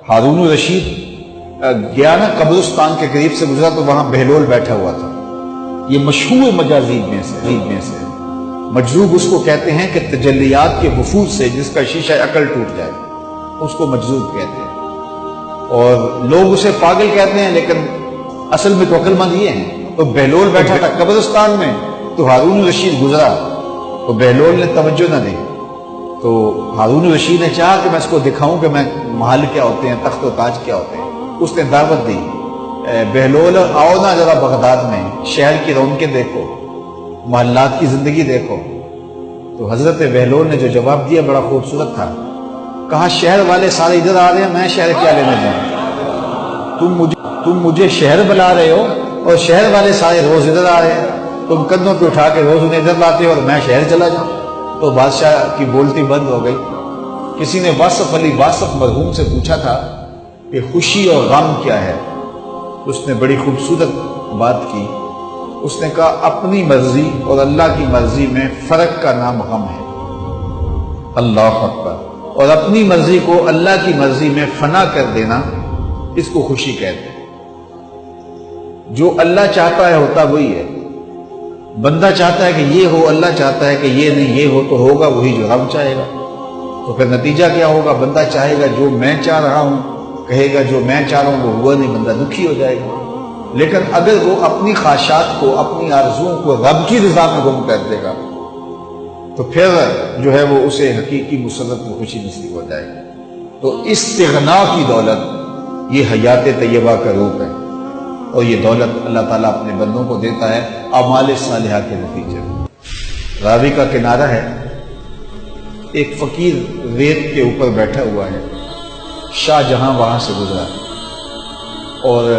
ہارون الرشید گیا نا قبرستان کے قریب سے گزرا تو وہاں بہلول بیٹھا ہوا تھا. یہ مشہور مجازیب میں سے مجذوب اس کو کہتے ہیں کہ تجلیات کے وفود سے جس کا شیشہ عقل ٹوٹ جائے اس کو مجذوب کہتے ہیں. اور لوگ اسے پاگل کہتے ہیں لیکن اصل میں تو عقل مند یہ ہیں. تو بہلول بیٹھا تھا قبرستان میں تو ہارون الرشید گزرا تو بہلول نے توجہ نہ دی. تو ہارون الرشید نے چاہا کہ میں اس کو دکھاؤں کہ میں محل کیا ہوتے ہیں, تخت و تاج کیا ہوتے ہیں. اس نے دعوت دی, بہلول آؤ نا ذرا بغداد میں شہر کی رونقیں دیکھو, محلات کی زندگی دیکھو. تو حضرت بہلول نے جو جواب دیا بڑا خوبصورت تھا. کہا شہر والے سارے ادھر آ رہے ہیں, میں شہر کیا لینے جاؤں؟ تم مجھے شہر بلا رہے ہو اور شہر والے سارے روز ادھر آ رہے ہیں. تم کندھوں پہ اٹھا کے روز انہیں ادھر لاتے ہو اور میں شہر چلا جاؤں. تو بادشاہ کی بولتی بند ہو گئی. کسی نے واصف علی واصف مرحوم سے پوچھا تھا کہ خوشی اور غم کیا ہے. اس نے بڑی خوبصورت بات کی. اس نے کہا اپنی مرضی اور اللہ کی مرضی میں فرق کا نام غم ہے. اللہ اکبر. اور اپنی مرضی کو اللہ کی مرضی میں فنا کر دینا اس کو خوشی کہتے ہیں. جو اللہ چاہتا ہے ہوتا وہی ہے. بندہ چاہتا ہے کہ یہ ہو, اللہ چاہتا ہے کہ یہ نہیں, یہ ہو تو ہوگا وہی جو رب چاہے گا. تو پھر نتیجہ کیا ہوگا؟ بندہ چاہے گا جو میں چاہ رہا ہوں, کہے گا جو میں چاہ رہا ہوں وہ ہوا نہیں, بندہ دکھی ہو جائے گا. لیکن اگر وہ اپنی خواہشات کو, اپنی آرزوؤں کو رب کی رضا میں گم کر دے گا تو پھر جو ہے وہ اسے حقیقی مسرت میں خوشی نصیب ہو جائے گی. تو استغنا کی دولت یہ حیات طیبہ کا روپ ہے. اور یہ دولت اللہ تعالیٰ اپنے بندوں کو دیتا ہے اعمال صالحہ کے نتیجے میں. راوی کا کنارہ ہے, ایک فقیر ریت کے اوپر بیٹھا ہوا ہے. شاہ جہاں وہاں سے گزرا اور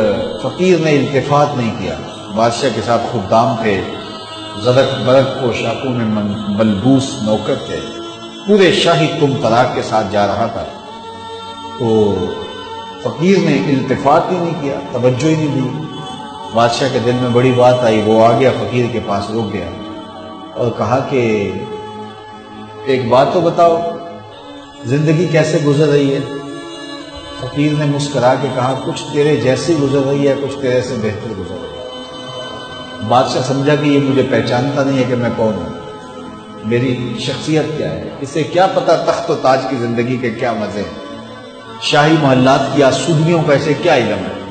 فقیر نے التفات نہیں کیا. بادشاہ کے ساتھ خدام تھے, زرق برق پوشاکوں میں ملبوس نوکر تھے, پورے شاہی تم طراق کے ساتھ جا رہا تھا. تو فقیر نے التفات ہی نہیں کیا, توجہ ہی نہیں دی. بادشاہ کے دل میں بڑی بات آئی. وہ آ گیا فقیر کے پاس, رک گیا اور کہا کہ ایک بات تو بتاؤ, زندگی کیسے گزر رہی ہے؟ فقیر نے مسکرا کے کہا کچھ تیرے جیسی گزر رہی ہے, کچھ تیرے سے بہتر گزر رہی ہے. بادشاہ سمجھا کہ یہ مجھے پہچانتا نہیں ہے کہ میں کون ہوں, میری شخصیت کیا ہے. اسے کیا پتا تخت و تاج کی زندگی کے کیا مزے ہیں, شاہی محلات کی آسودگیوں کا اسے کیا علم ہے.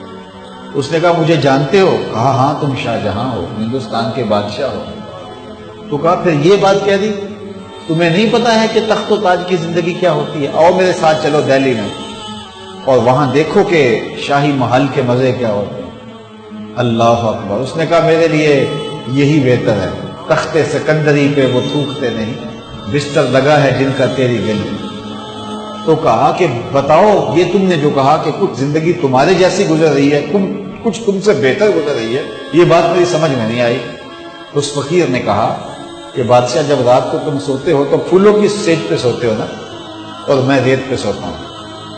اس نے کہا مجھے جانتے ہو؟ کہا ہاں تم شاہ جہاں ہو, ہندوستان کے بادشاہ ہو. تو کہا پھر یہ بات کہہ دی, تمہیں نہیں پتا ہے کہ تخت و تاج کی زندگی کیا ہوتی ہے؟ آؤ میرے ساتھ چلو دہلی میں اور وہاں دیکھو کہ شاہی محل کے مزے کیا ہوتے ہیں. اللہ اکبر. اس نے کہا میرے لیے یہی بہتر ہے, تخت سکندری پہ وہ تھوکتے نہیں, بستر لگا ہے جن کا تیری گلی. تو کہا کہ بتاؤ یہ تم نے جو کہا کہ کچھ زندگی تمہارے جیسی گزر رہی ہے, کچھ تم سے بہتر گزر رہی ہے, یہ بات میری سمجھ میں نہیں آئی. اس فقیر نے کہا کہ بادشاہ جب رات کو تم سوتے ہو تو پھولوں کی سیج پہ سوتے ہو نا, اور میں ریت پہ سوتا ہوں.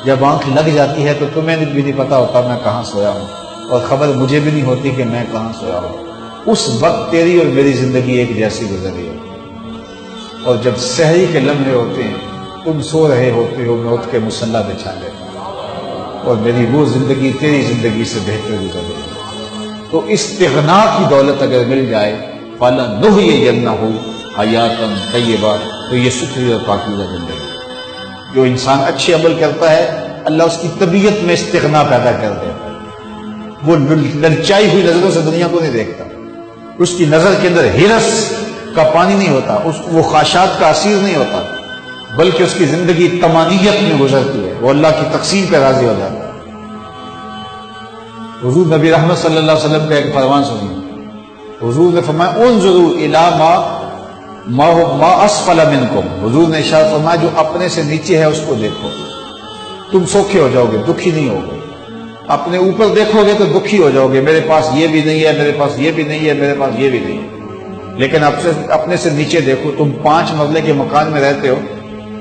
جب آنکھ لگ جاتی ہے تو تمہیں بھی نہیں پتا ہوتا میں کہاں سویا ہوں, اور خبر مجھے بھی نہیں ہوتی کہ میں کہاں سویا ہوں. اس وقت تیری اور میری زندگی ایک جیسی گزر رہی ہے. اور جب سحری کے لمحے ہوتے ہیں, تم سو رہے ہوتے ہو, میں اٹھ کے مصلی بچھا لیتا ہوں, اور میری وہ زندگی تیری زندگی سے بہتر گزر رہی ہے. تو استغنا کی دولت اگر مل جائے, فَلَنُحْيِيَنَّهُ حَيَاةً طَيِّبَةً, تو یہ ستھری اور پاکیزہ زندگی. جو انسان اچھے عمل کرتا ہے اللہ اس کی طبیعت میں استغنا پیدا کر دیتا ہے. وہ للچائی ہوئی نظروں سے دنیا کو نہیں دیکھتا, اس کی نظر کے اندر ہرس کا پانی نہیں ہوتا, وہ خواہشات کا اسیر نہیں ہوتا, بلکہ اس کی زندگی طمانیت میں گزرتی ہے, وہ اللہ کی تقسیم پہ راضی ہو جاتا ہے. حضور نبی رحمت صلی اللہ علیہ وسلم کا ایک فرمان سنیے. حضور نے فرمایا انظروا الی ما اسفل منکم. حضور نے ارشاد فرمایا جو اپنے سے نیچے ہے اس کو دیکھو, تم سوکھے ہو جاؤ گے, دکھی نہیں ہوگے. اپنے اوپر دیکھو گے تو دکھی ہو جاؤ گے, میرے پاس یہ بھی نہیں ہے, میرے پاس یہ بھی نہیں ہے, میرے پاس یہ بھی نہیں ہے. لیکن اپنے سے نیچے دیکھو, تم 5 مرلے کے مکان میں رہتے ہو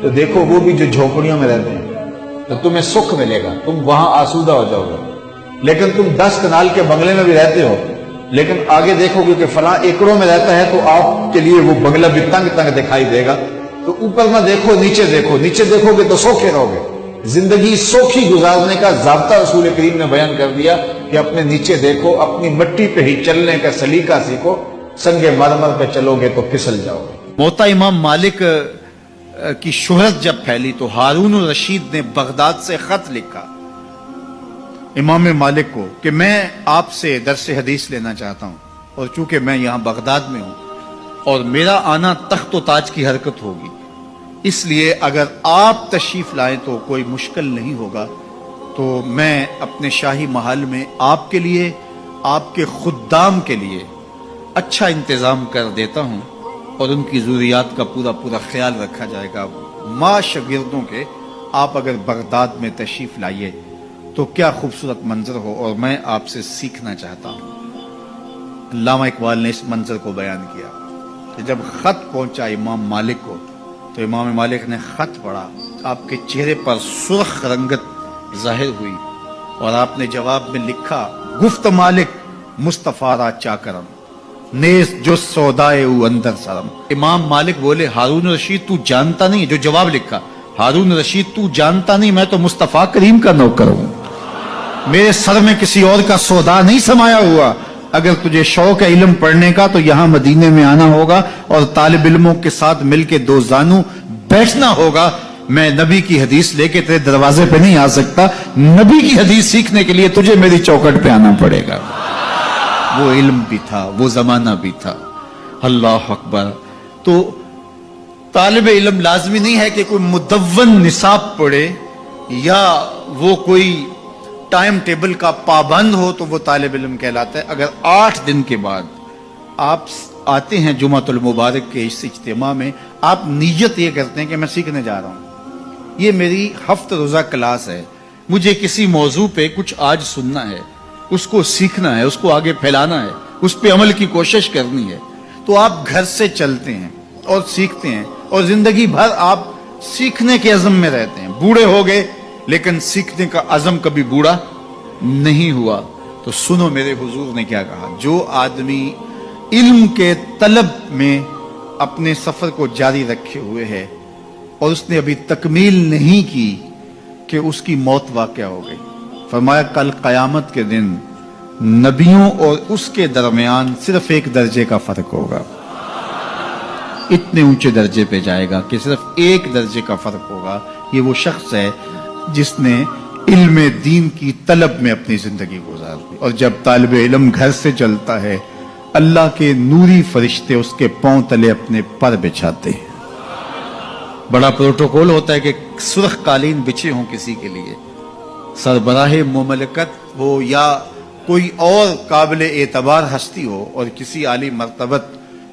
تو دیکھو وہ بھی جو جھونپڑیوں میں رہتے ہیں, تو تمہیں سکھ ملے گا, تم وہاں آسودہ ہو جاؤ گے. لیکن تم 10 کنال کے بنگلے میں بھی رہتے ہو, لیکن آگے دیکھو گے کہ فلاں ایکڑوں میں رہتا ہے تو آپ کے لیے وہ بنگلہ بھی تنگ تنگ دکھائی دے گا. تو اوپر نہ دیکھو, نیچے دیکھو, نیچے دیکھو گے تو سوکھے رہو گے, زندگی سوکھی گزارنے کا ضابطہ رسول کریم نے بیان کر دیا کہ اپنے نیچے دیکھو، اپنی مٹی پہ ہی چلنے کا سلیقہ سیکھو، سنگ مرمر پہ چلو گے تو پھسل جاؤ گے۔ موتا امام مالک کی شہرت جب پھیلی تو ہارون الرشید نے بغداد سے خط لکھا امام مالک کو کہ میں آپ سے درس حدیث لینا چاہتا ہوں، اور چونکہ میں یہاں بغداد میں ہوں اور میرا آنا تخت و تاج کی حرکت ہوگی، اس لیے اگر آپ تشریف لائیں تو کوئی مشکل نہیں ہوگا، تو میں اپنے شاہی محل میں آپ کے لیے، آپ کے خدام کے لیے اچھا انتظام کر دیتا ہوں، اور ان کی ضروریات کا پورا پورا خیال رکھا جائے گا۔ ماں شاگردوں کے آپ اگر بغداد میں تشریف لائیے تو کیا خوبصورت منظر ہو، اور میں آپ سے سیکھنا چاہتا ہوں۔ علامہ اقبال نے اس منظر کو بیان کیا کہ جب خط پہنچا امام مالک کو تو امام مالک نے خط پڑھا، آپ کے چہرے پر سرخ رنگت ظاہر ہوئی، اور آپ نے جواب میں لکھا، گفت مالک مصطفیٰ را چاکرم، نیز جو سودائے او اندر سرم۔ امام مالک بولے، ہارون رشید تو جانتا نہیں، جو جواب لکھا، ہارون رشید تو جانتا نہیں میں تو مصطفیٰ کریم کا نوکر ہوں، میرے سر میں کسی اور کا سودا نہیں سمایا ہوا، اگر تجھے شوق ہے علم پڑھنے کا تو یہاں مدینے میں آنا ہوگا اور طالب علموں کے ساتھ مل کے دو زانو بیٹھنا ہوگا۔ میں نبی کی حدیث لے کے تیرے دروازے پہ نہیں آ سکتا، نبی کی حدیث سیکھنے کے لیے تجھے میری چوکھٹ پہ آنا پڑے گا۔ وہ علم بھی تھا، وہ زمانہ بھی تھا۔ اللہ اکبر۔ تو طالب علم لازمی نہیں ہے کہ کوئی مدون نصاب پڑھے یا وہ کوئی ٹائم ٹیبل کا پابند ہو تو وہ طالب علم کہلاتا ہے۔ اگر 8 دن کے بعد آپ آتے ہیں جمعۃ المبارک کے اس اجتماع میں، آپ نیت یہ کرتے ہیں کہ میں سیکھنے جا رہا ہوں، یہ میری ہفتہ روزہ کلاس ہے، مجھے کسی موضوع پہ کچھ آج سننا ہے، اس کو سیکھنا ہے، اس کو آگے پھیلانا ہے، اس پہ عمل کی کوشش کرنی ہے، تو آپ گھر سے چلتے ہیں اور سیکھتے ہیں، اور زندگی بھر آپ سیکھنے کے عزم میں رہتے ہیں۔ بوڑھے ہو گئے لیکن سیکھنے کا عزم کبھی بوڑھا نہیں ہوا۔ تو سنو میرے حضور نے کیا کہا، جو آدمی علم کے طلب میں اپنے سفر کو جاری رکھے ہوئے ہے اور اس نے ابھی تکمیل نہیں کی کہ اس کی موت واقع ہو گئی، فرمایا کل قیامت کے دن نبیوں اور اس کے درمیان صرف 1 درجے کا فرق ہوگا، اتنے اونچے درجے پہ جائے گا کہ صرف 1 درجے کا فرق ہوگا۔ یہ وہ شخص ہے جس نے علم دین کی طلب میں اپنی زندگی گزار دی، اور جب طالب علم گھر سے چلتا ہے اللہ کے نوری فرشتے اس کے پاؤں تلے اپنے پر بچھاتے ہیں۔ بڑا پروٹوکول ہوتا ہے کہ سرخ قالین بچھے ہوں کسی کے لیے، سربراہ مملکت ہو یا کوئی اور قابل اعتبار ہستی ہو اور کسی عالی مرتبت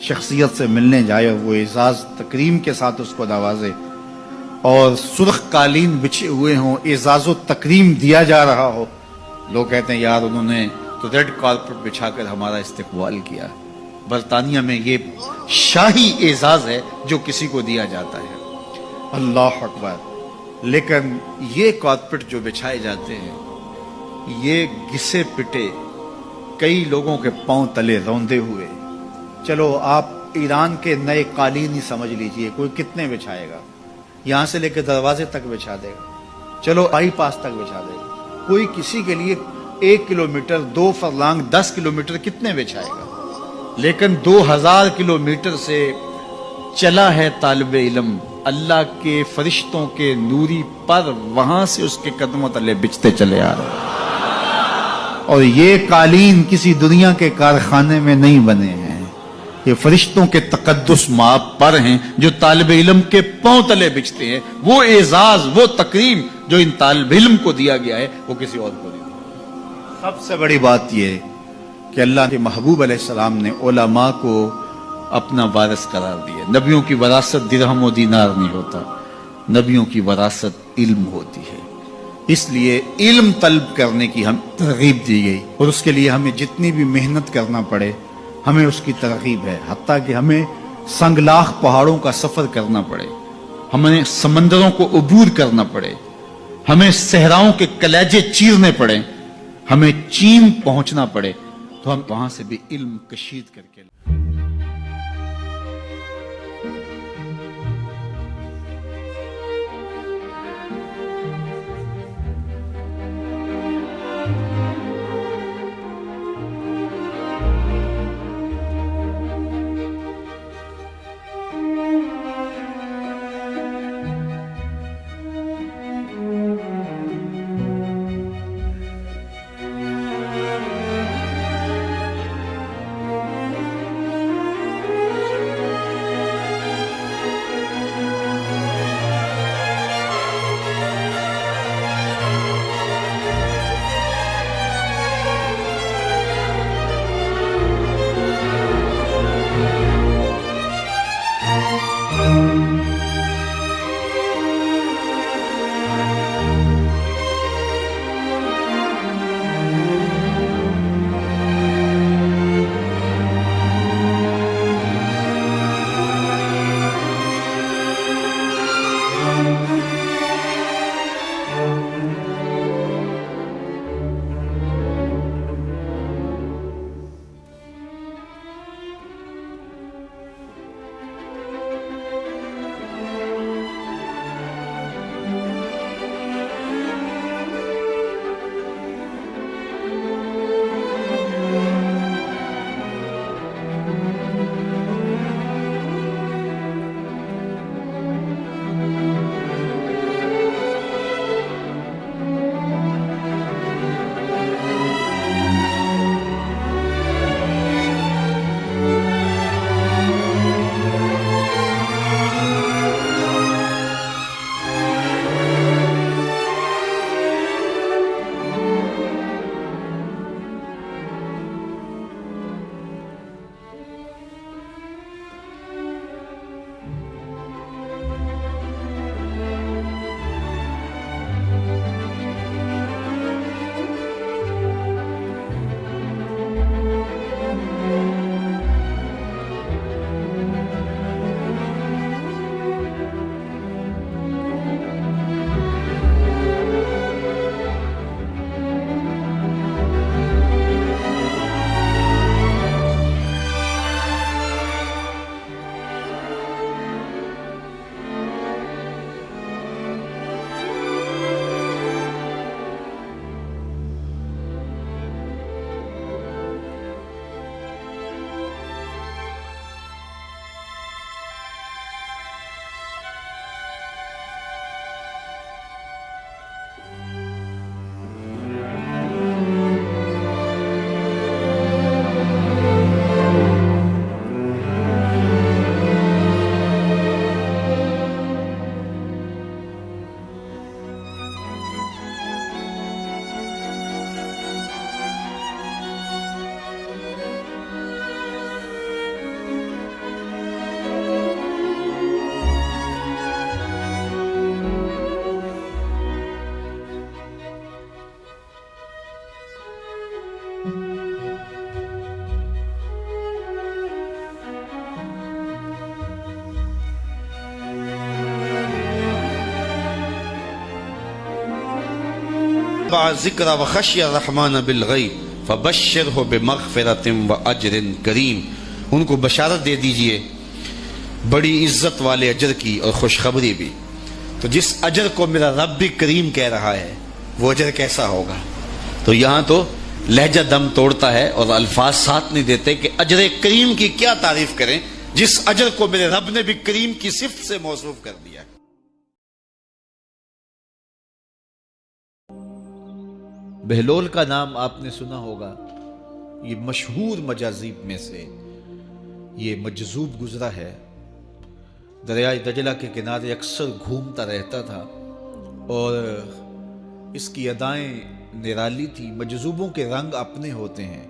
شخصیت سے ملنے جائے اور وہ اعزاز تکریم کے ساتھ اس کو نوازے، اور سرخ قالین بچھے ہوئے ہوں، اعزاز و تکریم دیا جا رہا ہو، لوگ کہتے ہیں یار انہوں نے تو ریڈ کارپٹ بچھا کر ہمارا استقبال کیا۔ برطانیہ میں یہ شاہی اعزاز ہے جو کسی کو دیا جاتا ہے۔ اللہ اکبر۔ لیکن یہ کارپٹ جو بچھائے جاتے ہیں یہ گھسے پٹے کئی لوگوں کے پاؤں تلے روندے ہوئے، چلو آپ ایران کے نئے قالین ہی سمجھ لیجئے، کوئی کتنے بچھائے گا، یہاں سے لے کے دروازے تک بچھا دے گا، چلو بائی پاس تک بچھا دے گا، کوئی کسی کے لیے 1 کلومیٹر 2 فرلانگ 10 کلومیٹر کتنے بچھائے گا، لیکن 2000 کلومیٹر سے چلا ہے طالب علم اللہ کے فرشتوں کے نوری پر، وہاں سے اس کے قدموں تلے بچھتے چلے آ رہے ہیں، اور یہ قالین کسی دنیا کے کارخانے میں نہیں بنے ہیں، یہ فرشتوں کے تقدس مآب پر ہیں جو طالب علم کے پاؤں تلے بچھتے ہیں۔ وہ اعزاز، وہ تکریم جو ان طالب علم کو دیا گیا ہے وہ کسی اور کو نہیں دیا۔ سب سے بڑی بات یہ کہ اللہ کے محبوب علیہ السلام نے علماء کو اپنا وارث قرار دیا۔ نبیوں کی وراثت درہم و دینار نہیں ہوتا، نبیوں کی وراثت علم ہوتی ہے، اس لیے علم طلب کرنے کی ہم ترغیب دی گئی، اور اس کے لیے ہمیں جتنی بھی محنت کرنا پڑے ہمیں اس کی ترغیب ہے، حتیٰ کہ ہمیں سنگلاخ پہاڑوں کا سفر کرنا پڑے، ہمیں سمندروں کو عبور کرنا پڑے، ہمیں صحراؤں کے کلیجے چیرنے پڑے، ہمیں چین پہنچنا پڑے، تو ہم وہاں سے بھی علم کشید کر کے ذکر وخشی الرحمن بالغیب فبشرہ بمغفرۃ واجر کریم، ان کو بشارت دے دیجئے بڑی عزت والے اجر کی اور خوشخبری بھی۔ تو جس اجر کو میرا رب بھی کریم کہہ رہا ہے وہ اجر کیسا ہوگا؟ تو یہاں تو لہجہ دم توڑتا ہے اور الفاظ ساتھ نہیں دیتے کہ اجر کریم کی کیا تعریف کریں جس اجر کو میرے رب نے بھی کریم کی صفت سے موصوف کر دیا۔ بہلول کا نام آپ نے سنا ہوگا، یہ مشہور مجاذیب میں سے یہ مجذوب گزرا ہے۔ دریائے دجلہ کے کنارے اکثر گھومتا رہتا تھا اور اس کی ادائیں نرالی تھی۔ مجذوبوں کے رنگ اپنے ہوتے ہیں،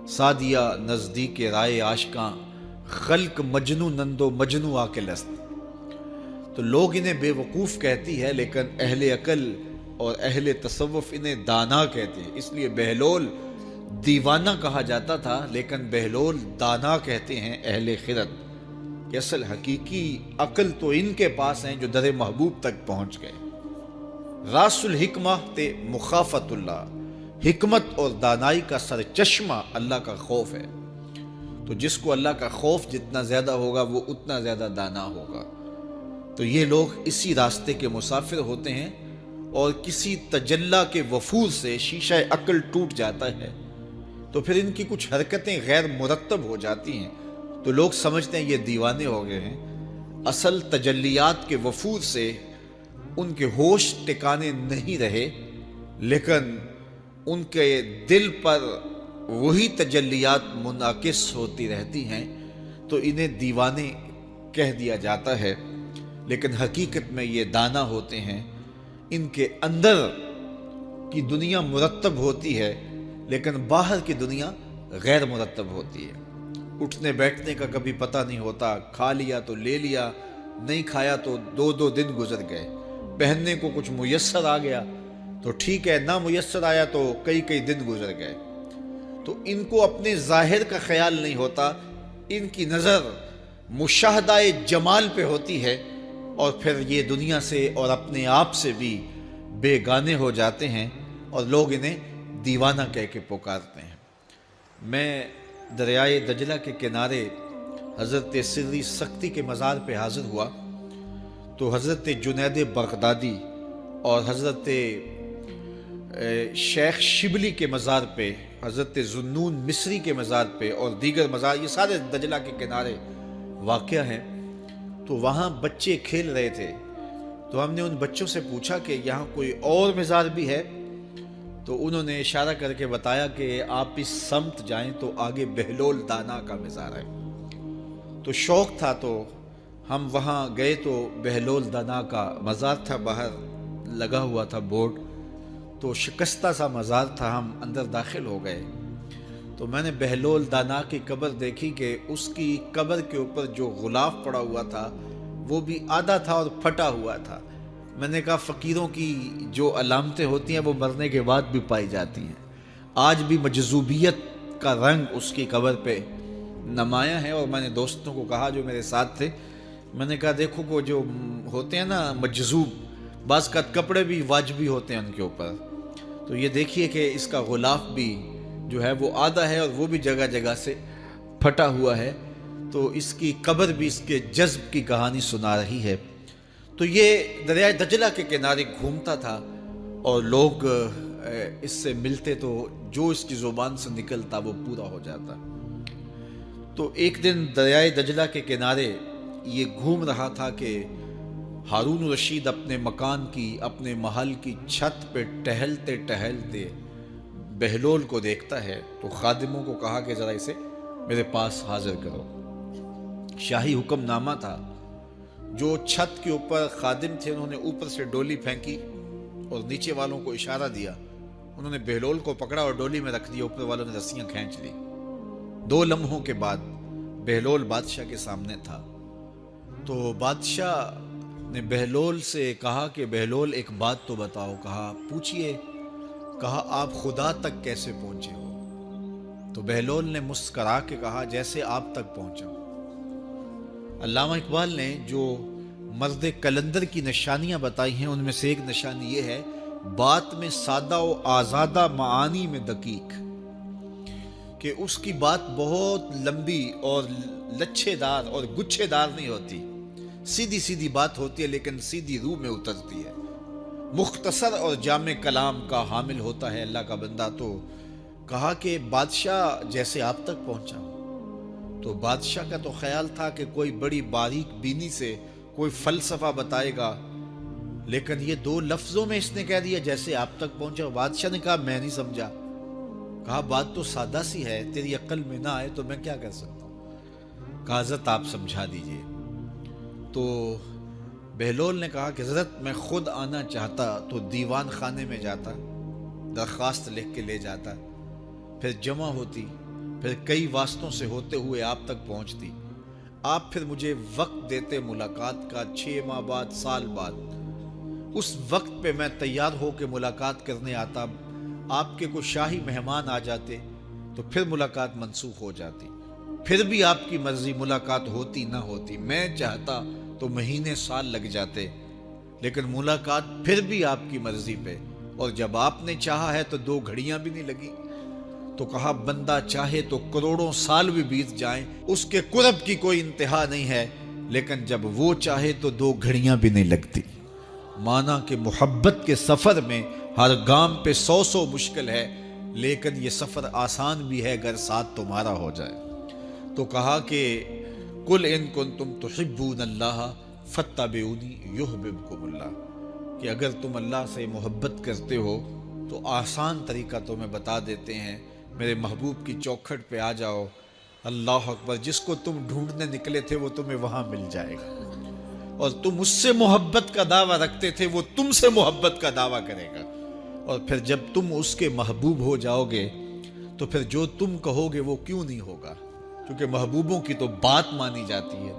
سادیہ نزدیک رائے عاشقاں، خلق مجنو نندو مجنو آکل است۔ تو لوگ انہیں بے وقوف کہتی ہے، لیکن اہل عقل اور اہل تصوف انہیں دانا کہتے ہیں۔ اس لیے بہلول دیوانہ کہا جاتا تھا، لیکن بہلول دانا کہتے ہیں اہل خرد، کہ اصل حقیقی عقل تو ان کے پاس ہیں جو در محبوب تک پہنچ گئے۔ راس الحکمہ تے مخافت اللہ، حکمت اور دانائی کا سر چشمہ اللہ کا خوف ہے۔ تو جس کو اللہ کا خوف جتنا زیادہ ہوگا وہ اتنا زیادہ دانا ہوگا۔ تو یہ لوگ اسی راستے کے مسافر ہوتے ہیں، اور کسی تجلی کے وفور سے شیشہ عقل ٹوٹ جاتا ہے تو پھر ان کی کچھ حرکتیں غیر مرتب ہو جاتی ہیں، تو لوگ سمجھتے ہیں یہ دیوانے ہو گئے ہیں۔ اصل تجلیات کے وفور سے ان کے ہوش ٹکانے نہیں رہے، لیکن ان کے دل پر وہی تجلیات منعکس ہوتی رہتی ہیں، تو انہیں دیوانے کہہ دیا جاتا ہے، لیکن حقیقت میں یہ دانا ہوتے ہیں۔ ان کے اندر کی دنیا مرتب ہوتی ہے، لیکن باہر کی دنیا غیر مرتب ہوتی ہے۔ اٹھنے بیٹھنے کا کبھی پتہ نہیں ہوتا، کھا لیا تو لے لیا، نہیں کھایا تو 2 دن گزر گئے۔ پہننے کو کچھ میسر آ گیا تو ٹھیک ہے، نہ میسر آیا تو کئی دن گزر گئے۔ تو ان کو اپنے ظاہر کا خیال نہیں ہوتا، ان کی نظر مشاہدہ جمال پہ ہوتی ہے، اور پھر یہ دنیا سے اور اپنے آپ سے بھی بے گانے ہو جاتے ہیں، اور لوگ انہیں دیوانہ کہہ کے پکارتے ہیں۔ میں دریائے دجلہ کے کنارے حضرت سری سختی کے مزار پہ حاضر ہوا تو حضرت جنید بغدادی اور حضرت شیخ شبلی کے مزار پہ، حضرت ذوالنون مصری کے مزار پہ اور دیگر مزار، یہ سارے دجلہ کے کنارے واقع ہیں۔ تو وہاں بچے کھیل رہے تھے، تو ہم نے ان بچوں سے پوچھا کہ یہاں کوئی اور مزار بھی ہے؟ تو انہوں نے اشارہ کر کے بتایا کہ آپ اس سمت جائیں تو آگے بہلول دانا کا مزار ہے۔ تو شوق تھا تو ہم وہاں گئے، تو بہلول دانا کا مزار تھا، باہر لگا ہوا تھا بورڈ، تو شکستہ سا مزار تھا، ہم اندر داخل ہو گئے۔ تو میں نے بہلول دانا کی قبر دیکھی کہ اس کی قبر کے اوپر جو غلاف پڑا ہوا تھا وہ بھی آدھا تھا اور پھٹا ہوا تھا۔ میں نے کہا فقیروں کی جو علامتیں ہوتی ہیں وہ مرنے کے بعد بھی پائی جاتی ہیں۔ آج بھی مجذوبیت کا رنگ اس کی قبر پہ نمایاں ہے، اور میں نے دوستوں کو کہا جو میرے ساتھ تھے، میں نے کہا دیکھو وہ جو ہوتے ہیں نا مجذوب، بعض کا کپڑے بھی واجبی ہوتے ہیں ان کے اوپر، تو یہ دیکھیے کہ اس کا غلاف بھی جو ہے وہ آدھا ہے اور وہ بھی جگہ جگہ سے پھٹا ہوا ہے، تو اس کی قبر بھی اس کے جذب کی کہانی سنا رہی ہے۔ تو یہ دریائے دجلہ کے کنارے گھومتا تھا اور لوگ اس سے ملتے تو جو اس کی زبان سے نکلتا وہ پورا ہو جاتا۔ تو ایک دن دریائے دجلہ کے کنارے یہ گھوم رہا تھا کہ ہارون رشید اپنے مکان کی، اپنے محل کی چھت پہ ٹہلتے ٹہلتے بہلول کو دیکھتا ہے، تو خادموں کو کہا کہ ذرا اسے میرے پاس حاضر کرو۔ شاہی حکم نامہ تھا، جو چھت کے اوپر خادم تھے انہوں نے اوپر سے ڈولی پھینکی اور نیچے والوں کو اشارہ دیا، انہوں نے بہلول کو پکڑا اور ڈولی میں رکھ دیا، اوپر والوں نے رسیاں کھینچ لی۔ 2 لمحوں کے بعد بہلول بادشاہ کے سامنے تھا۔ تو بادشاہ نے بہلول سے کہا کہ بہلول ایک بات تو بتاؤ، کہا پوچھئے، کہا آپ خدا تک کیسے پہنچے ہو؟ تو بہلول نے مسکرا کے کہا جیسے آپ تک پہنچا۔ علامہ اقبال نے جو مرد کلندر کی نشانیاں بتائی ہیں ان میں سے ایک نشانی یہ ہے بات میں سادہ و آزادہ، معانی میں دقیق، کہ اس کی بات بہت لمبی اور لچھے دار اور گچھے دار نہیں ہوتی، سیدھی سیدھی بات ہوتی ہے لیکن سیدھی روح میں اترتی ہے، مختصر اور جامع کلام کا حامل ہوتا ہے اللہ کا بندہ۔ تو کہا کہ بادشاہ جیسے آپ تک پہنچا، تو بادشاہ کا تو خیال تھا کہ کوئی بڑی باریک بینی سے کوئی فلسفہ بتائے گا، لیکن یہ 2 لفظوں میں اس نے کہہ دیا جیسے آپ تک پہنچا۔ بادشاہ نے کہا میں نہیں سمجھا۔ کہا بات تو سادہ سی ہے، تیری عقل میں نہ آئے تو میں کیا کر سکتا ہوں؟ کہا حضرت آپ سمجھا دیجئے۔ تو بہلول نے کہا کہ حضرت میں خود آنا چاہتا تو دیوان خانے میں جاتا، درخواست لکھ کے لے جاتا، پھر جمع ہوتی، پھر کئی واسطوں سے ہوتے ہوئے آپ تک پہنچتی، آپ پھر مجھے وقت دیتے ملاقات کا، 6 ماہ بعد، سال بعد۔ اس وقت پہ میں تیار ہو کے ملاقات کرنے آتا، آپ کے کوئی شاہی مہمان آ جاتے تو پھر ملاقات منسوخ ہو جاتی، پھر بھی آپ کی مرضی ملاقات ہوتی نہ ہوتی، میں چاہتا تو مہینے سال لگ جاتے، لیکن ملاقات پھر بھی آپ کی مرضی پہ، اور جب آپ نے چاہا ہے تو 2 گھڑیاں بھی نہیں لگی۔ تو کہا بندہ چاہے تو کروڑوں سال بھی بیت جائیں، اس کے قرب کی کوئی انتہا نہیں ہے، لیکن جب وہ چاہے تو 2 گھڑیاں بھی نہیں لگتی۔ مانا کہ محبت کے سفر میں ہر گام پہ 100 مشکل ہے، لیکن یہ سفر آسان بھی ہے اگر ساتھ تمہارا ہو جائے۔ تو کہا کہ قل ان کنتم تحبون اللہ فاتبعونی یحببکم اللہ، کہ اگر تم اللہ سے محبت کرتے ہو تو آسان طریقہ تمہیں بتا دیتے ہیں، میرے محبوب کی چوکھٹ پہ آ جاؤ، اللہ اکبر، جس کو تم ڈھونڈنے نکلے تھے وہ تمہیں وہاں مل جائے گا، اور تم اس سے محبت کا دعویٰ رکھتے تھے وہ تم سے محبت کا دعویٰ کرے گا، اور پھر جب تم اس کے محبوب ہو جاؤ گے تو پھر جو تم کہو گے وہ کیوں نہیں ہوگا، کیونکہ محبوبوں کی تو بات مانی جاتی ہے۔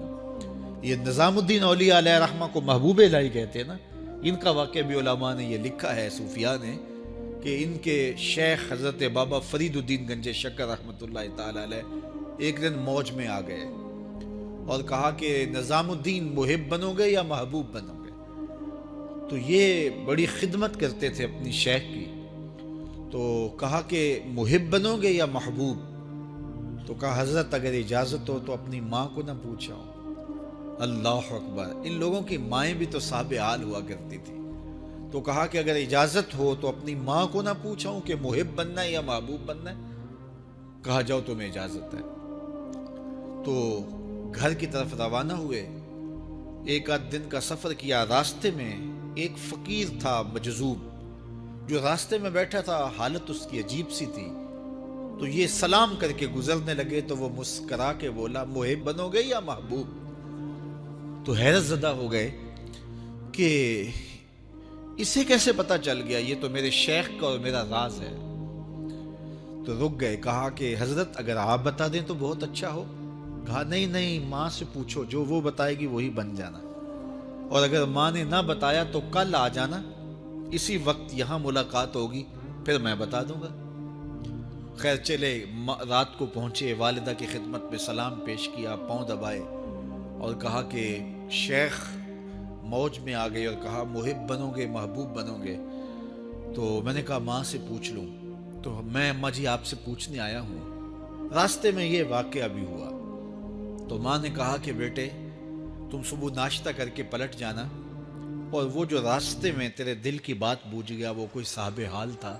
یہ نظام الدین اولیاء علیہ رحمہ کو محبوب الہی کہتے ہیں نا، ان کا واقعہ بھی علماء نے یہ لکھا ہے، صوفیاء نے، کہ ان کے شیخ حضرت بابا فرید الدین گنج شکر رحمۃ اللہ تعالی علیہ ایک دن موج میں آ گئے اور کہا کہ نظام الدین محب بنو گے یا محبوب بنو گے؟ تو یہ بڑی خدمت کرتے تھے اپنی شیخ کی، تو کہا کہ محب بنو گے یا محبوب؟ تو کہا حضرت اگر اجازت ہو تو اپنی ماں کو نہ پوچھاؤ۔ اللہ اکبر، ان لوگوں کی مائیں بھی تو صاحب حال ہوا کرتی تھی۔ تو کہا کہ اگر اجازت ہو تو اپنی ماں کو نہ پوچھاؤں کہ محب بننا ہے یا محبوب بننا ہے؟ کہا جاؤ تمہیں اجازت ہے۔ تو گھر کی طرف روانہ ہوئے، 1 دن کا سفر کیا، راستے میں ایک فقیر تھا مجذوب، جو راستے میں بیٹھا تھا، حالت اس کی عجیب سی تھی، تو یہ سلام کر کے گزرنے لگے تو وہ مسکرا کے بولا محب بنو گے یا محبوب؟ تو حیرت زدہ ہو گئے کہ اسے کیسے پتا چل گیا، یہ تو میرے شیخ کا اور میرا راز ہے۔ تو رک گئے، کہا کہ حضرت اگر آپ بتا دیں تو بہت اچھا ہو۔ کہا نہیں ماں سے پوچھو، جو وہ بتائے گی وہی بن جانا، اور اگر ماں نے نہ بتایا تو کل آ جانا، اسی وقت یہاں ملاقات ہوگی، پھر میں بتا دوں گا۔ خیر چلے، رات کو پہنچے، والدہ کی خدمت میں سلام پیش کیا، پاؤں دبائے اور کہا کہ شیخ موج میں آ گئے اور کہا محب بنو گے محبوب بنو گے؟ تو میں نے کہا ماں سے پوچھ لوں، تو میں اماں جی آپ سے پوچھنے آیا ہوں، راستے میں یہ واقعہ بھی ہوا۔ تو ماں نے کہا کہ بیٹے تم صبح ناشتہ کر کے پلٹ جانا، اور وہ جو راستے میں تیرے دل کی بات بوجھ گیا وہ کوئی صاحب حال تھا،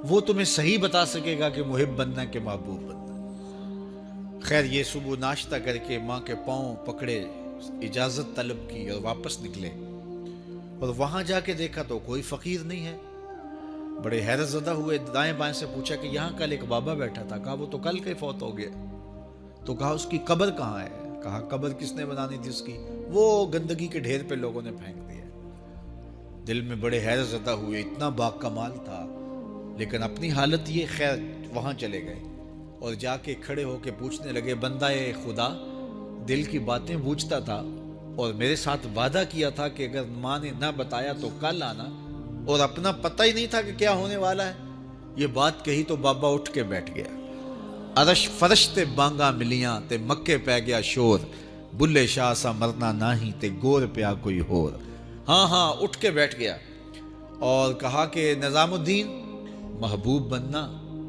وہ تمہیں صحیح بتا سکے گا کہ محب بننا کہ محبوب بننا۔ خیر یہ صبح ناشتہ کر کے ماں کے پاؤں پکڑے، اجازت طلب کی اور واپس نکلے، اور وہاں جا کے دیکھا تو کوئی فقیر نہیں ہے۔ بڑے حیرت زدہ ہوئے، دائیں بائیں سے پوچھا کہ یہاں کل ایک بابا بیٹھا تھا۔ کہا وہ تو کل کے فوت ہو گیا۔ تو کہا اس کی قبر کہاں ہے؟ کہا قبر کس نے بنانی تھی اس کی؟ وہ گندگی کے ڈھیر پہ لوگوں نے پھینک دیا۔ دل میں بڑے حیرت زدہ ہوئے، اتنا با کمال تھا، لیکن اپنی حالت یہ، خیر وہاں چلے گئے اور جا کے کھڑے ہو کے پوچھنے لگے بندہ خدا دل کی باتیں بوجھتا تھا اور میرے ساتھ وعدہ کیا تھا کہ اگر ماں نے نہ بتایا تو کل آنا، اور اپنا پتہ ہی نہیں تھا کہ کیا ہونے والا ہے۔ یہ بات کہی تو بابا اٹھ کے بیٹھ گیا۔ عرش فرش تے بانگا ملیاں تے مکے پہ گیا شور، بلے شاہ سا مرنا ناہی تے گور پیا کوئی ہور۔ ہاں اٹھ کے بیٹھ گیا اور کہا کہ نظام الدین محبوب بننا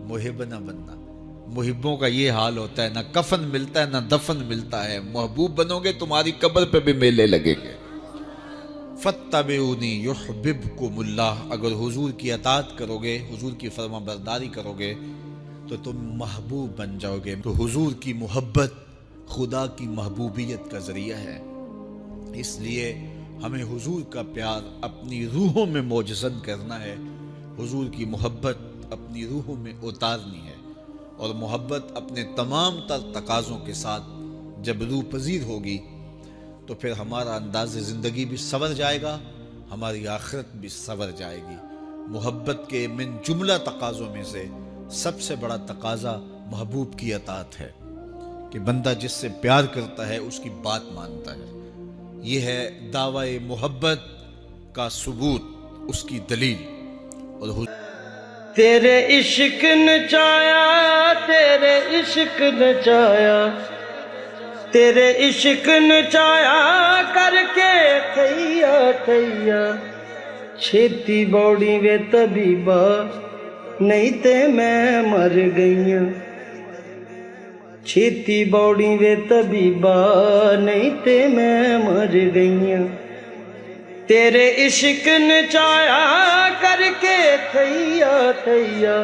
محب نہ بننا، محبوں کا یہ حال ہوتا ہے، نہ کفن ملتا ہے نہ دفن ملتا ہے، محبوب بنو گے تمہاری قبر پہ بھی میلے لگیں گے۔ فَاتَّبِعُونِي يُحْبِبْكُمُ اللَّهُ، اگر حضور کی اطاعت کرو گے، حضور کی فرما برداری کرو گے تو تم محبوب بن جاؤ گے۔ تو حضور کی محبت خدا کی محبوبیت کا ذریعہ ہے، اس لیے ہمیں حضور کا پیار اپنی روحوں میں موجزن کرنا ہے، حضور کی محبت اپنی روحوں میں اتارنی ہے، اور محبت اپنے تمام تر تقاضوں کے ساتھ جب روح پذیر ہوگی تو پھر ہمارا انداز زندگی بھی سنور جائے گا، ہماری آخرت بھی سنور جائے گی۔ محبت کے من جملہ تقاضوں میں سے سب سے بڑا تقاضا محبوب کی اطاعت ہے، کہ بندہ جس سے پیار کرتا ہے اس کی بات مانتا ہے۔ یہ ہے دعوی محبت کا ثبوت، اس کی دلیل۔ اور تیرے عشق نچایا، تیرے عشق نچایا، تیرے عشق نچایا کر کے تھیا تھیا، چھیتی بوڑی وے طبیبا نہیں تے میں مر گئیاں، چھیتی بوڑی وے طبیبا نہیں تے میں مر گئیاں، تیرے عشق نچایا کر کے تھیا تھیا،